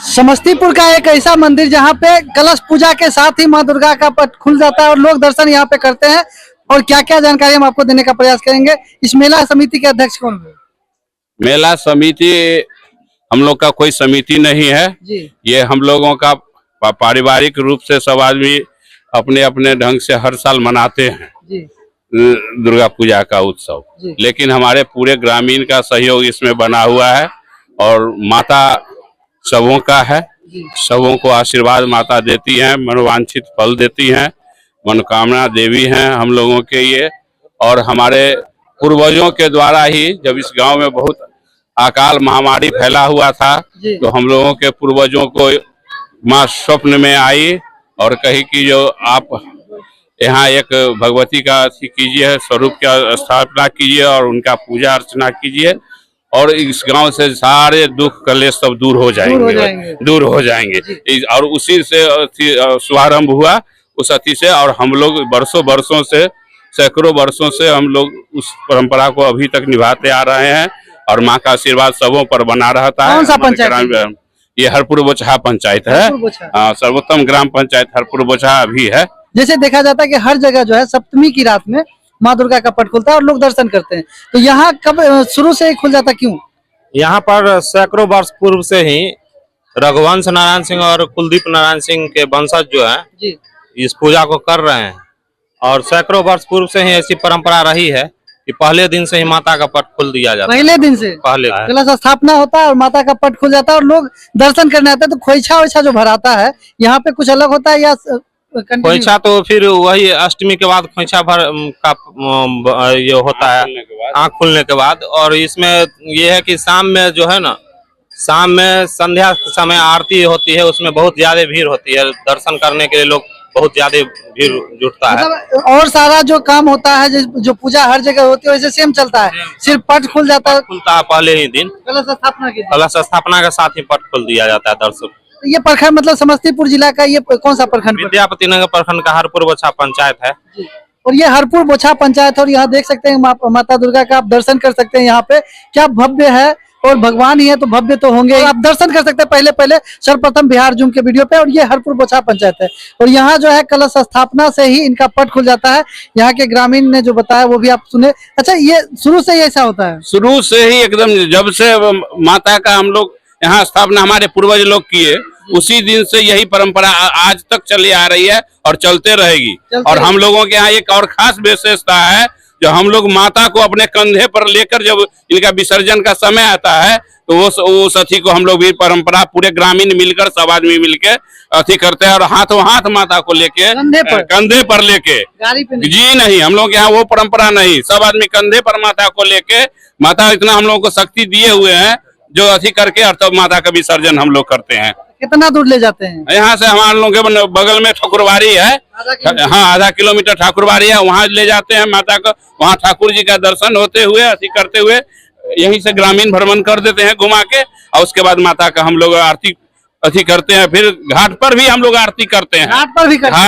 समस्तीपुर का एक ऐसा मंदिर जहाँ पे कलश पूजा के साथ ही माँ दुर्गा का पट खुल जाता है और लोग दर्शन यहाँ पे करते हैं। और क्या क्या जानकारी हम आपको देने का प्रयास करेंगे। इस मेला समिति के अध्यक्ष कौन है? मेला समिति हम लोग का कोई समिति नहीं है जी। ये हम लोगों का पारिवारिक रूप से सब आदमी अपने अपने ढंग से हर साल मनाते हैं जी। दुर्गा पूजा का उत्सव। लेकिन हमारे पूरे ग्रामीण का सहयोग इसमें बना हुआ है और माता सबों का है। सबों को आशीर्वाद माता देती हैं, मनोवांछित फल देती हैं, मनोकामना देवी हैं हम लोगों के ये। और हमारे पूर्वजों के द्वारा ही जब इस गांव में बहुत अकाल महामारी फैला हुआ था तो हम लोगों के पूर्वजों को माँ स्वप्न में आई और कही कि जो आप यहाँ एक भगवती का कीजिए, स्वरूप की स्थापना कीजिए और उनका पूजा अर्चना कीजिए और इस गांव से सारे दुख कलेश सब दूर हो जाएंगे। और उसी से शुभारंभ हुआ उस अति से। और हम लोग वर्षों से सैकड़ों वर्षों से हम लोग उस परंपरा को अभी तक निभाते आ रहे हैं और माँ का आशीर्वाद सबों पर बना रहता है। कौन सा पंचायत? ये हरपुर बोचहा पंचायत है। सर्वोत्तम ग्राम पंचायत हरपुर बोचहा भी है। जैसे देखा जाता है कि हर जगह जो है सप्तमी की रात में माँ दुर्गा का पट खुलता है और लोग दर्शन करते हैं। तो यहाँ कब शुरू से ही खुल जाता, क्यों? यहाँ पर सैकड़ों वर्ष पूर्व से ही रघुवंश नारायण सिंह और कुलदीप नारायण सिंह के वंशज जो है जी इस पूजा को कर रहे हैं और सैकड़ों वर्ष पूर्व से ही ऐसी परंपरा रही है कि पहले दिन से ही माता का पट खोल दिया जाता है। पहले दिन से कलश स्थापना होता है और माता का पट खुल जाता है और लोग दर्शन करने आते हैं। तो खोइछा वोइछा जो भराता है यहाँ पे कुछ अलग होता है या खोइछा तो फिर वही अष्टमी के बाद खोइछा भर का ये होता है आँख खुलने के बाद। और इसमें ये है कि शाम में जो है ना, शाम में संध्या समय आरती होती है, उसमें बहुत ज्यादा भीड़ होती है। दर्शन करने के लिए लोग बहुत ज्यादा भीड़ जुटता है। मतलब और सारा जो काम होता है जो पूजा हर जगह होती है वैसे सेम चलता है, सिर्फ पट खुल जाता है। खुलता है पहले ही दिन, कलश स्थापना के साथ ही पट खोल दिया जाता है दर्शक। ये प्रखंड मतलब समस्तीपुर जिला का ये कौन सा प्रखंड? विद्यापति नगर प्रखंड का हरपुर बोचहा पंचायत है। और ये हरपुर बोचहा पंचायत और यहाँ देख सकते हैं माता दुर्गा का आप दर्शन कर सकते हैं। यहाँ पे क्या भव्य है और भगवान ही है तो भव्य तो होंगे। आप दर्शन कर सकते हैं पहले सर्वप्रथम बिहार जूम के वीडियो पे। और ये हरपुर बोचहा पंचायत है और यहाँ जो है कलश स्थापना से ही इनका पट खुल जाता है। यहाँ के ग्रामीण ने जो बताया वो भी आप सुने। अच्छा, ये शुरू से ही ऐसा होता है? शुरू से ही एकदम जब से माता का हम लोग यहाँ स्थापना हमारे पूर्वज लोग किए उसी दिन से यही परंपरा आज तक चली आ रही है और चलते रहेगी। और हम लोगों के यहाँ एक और खास विशेषता है, जो हम लोग माता को अपने कंधे पर लेकर जब इनका विसर्जन का समय आता है तो वो अथी को हम लोग भी परंपरा पूरे ग्रामीण मिलकर सब आदमी मिलकर अथी करते हैं और हाथों हाथ माता को लेके कंधे पर लेके जी नहीं, हम लोग यहाँ वो परंपरा नहीं। सब आदमी कंधे पर माता को लेके, माता इतना हम लोगों को शक्ति दिए हुए हैं जो अथी करके और तब माता का विसर्जन हम लोग करते हैं। कितना दूर ले जाते हैं? यहाँ से हमारे लोगों के बगल में ठाकुरबाड़ी है, हाँ आधा किलोमीटर ठाकुरबाड़ी है, वहाँ ले जाते हैं माता को। वहाँ ठाकुर जी का दर्शन होते हुए अथी करते हुए यहीं से ग्रामीण भ्रमण कर देते हैं घुमा के। और उसके बाद माता का हम लोग आरती अथी करते हैं। फिर घाट पर भी हम लोग आरती करते हैं। घाट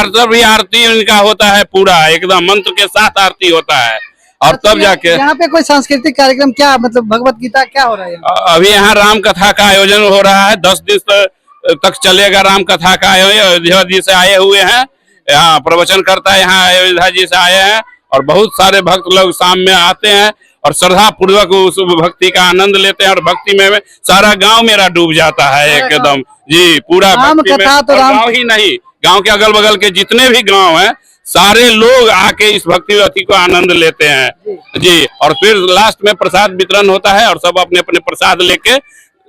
पर भी आरती उनका होता है, पूरा एकदम मंत्र के साथ आरती होता है। और तब जाके यहाँ पे कोई सांस्कृतिक कार्यक्रम क्या मतलब भगवत गीता क्या हो रहा है? अभी यहाँ राम कथा का आयोजन हो रहा है, 10 दिन तक चलेगा राम कथा का आयोजन। अयोध्या जी से आए हुए हैं, यहाँ प्रवचन करता है, यहाँ अयोध्या जी से आए हैं और बहुत सारे भक्त लोग शाम में आते हैं और श्रद्धा पूर्वक उस भक्ति का आनंद लेते हैं। और भक्ति में सारा गांव मेरा डूब जाता है एकदम जी, पूरा भक्ति में। गांव ही नहीं, गांव के अगल बगल के जितने भी गांव हैं सारे लोग आके इस भक्ति अति को आनंद लेते हैं जी। और फिर लास्ट में प्रसाद वितरण होता है और सब अपने अपने प्रसाद लेके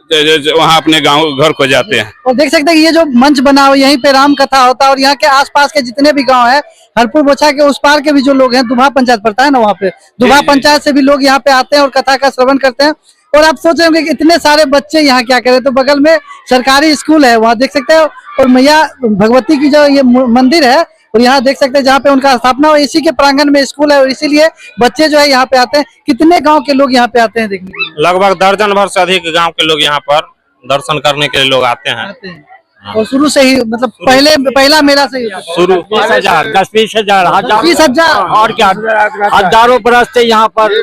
वहाँ अपने गांव घर को जाते हैं। और देख सकते हैं कि ये जो मंच बना हुआ यहीं पे राम कथा होता है और यहाँ के आसपास के जितने भी गांव हैं, हरपुर बोचहा के उस पार के भी जो लोग हैं, दुभा पंचायत पड़ता है ना, वहाँ पे दुभा पंचायत से भी लोग यहाँ पे आते हैं और कथा का श्रवण करते हैं। और आप सोच रहे होंगे कि इतने सारे बच्चे यहाँ क्या करें, तो बगल में सरकारी स्कूल है, वहाँ देख सकते हैं। और मैया भगवती की जो ये मंदिर है और यहाँ देख सकते हैं जहाँ पे उनका स्थापना हो, इसी के प्रांगण में स्कूल है और इसीलिए बच्चे जो है यहाँ पे आते हैं। कितने गांव के लोग यहाँ पे आते हैं देखने के लिए? लगभग दर्जन भर से अधिक गांव के लोग यहाँ पर दर्शन करने के लिए लोग आते हैं। और शुरू से ही मतलब पहला मेला से शुरू 20,000 10-20,000 20,000 और क्या हजारों बरस से यहाँ पर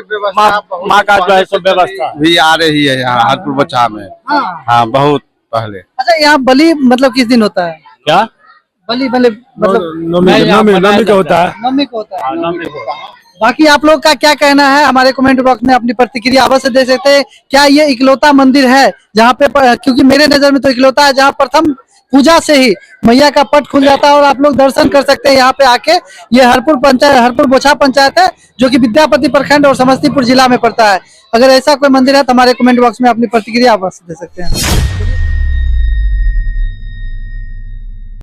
माँ का जो है सब व्यवस्था भी आ रही है यहाँ हरपुर बोचहा में। हाँ, बहुत पहले। अच्छा, यहाँ बलि मतलब किस दिन होता है? क्या बलि मतलब नवमी का होता है। नवमी को होता है। बाकी आप लोग का क्या कहना है, हमारे कमेंट बॉक्स में अपनी प्रतिक्रिया अवश्य दे सकते हैं। क्या ये इकलौता मंदिर है जहाँ पे, क्योंकि मेरे नजर में तो इकलौता है जहाँ प्रथम पूजा से ही मैया का पट खुल जाता है और आप लोग दर्शन कर सकते हैं यहाँ पे आके। ये हरपुर पंचायत, हरपुर बोछा पंचायत है जो कि विद्यापति प्रखंड और समस्तीपुर जिला में पड़ता है। अगर ऐसा कोई मंदिर है तो हमारे कमेंट बॉक्स में अपनी प्रतिक्रिया अवश्य दे सकते हैं।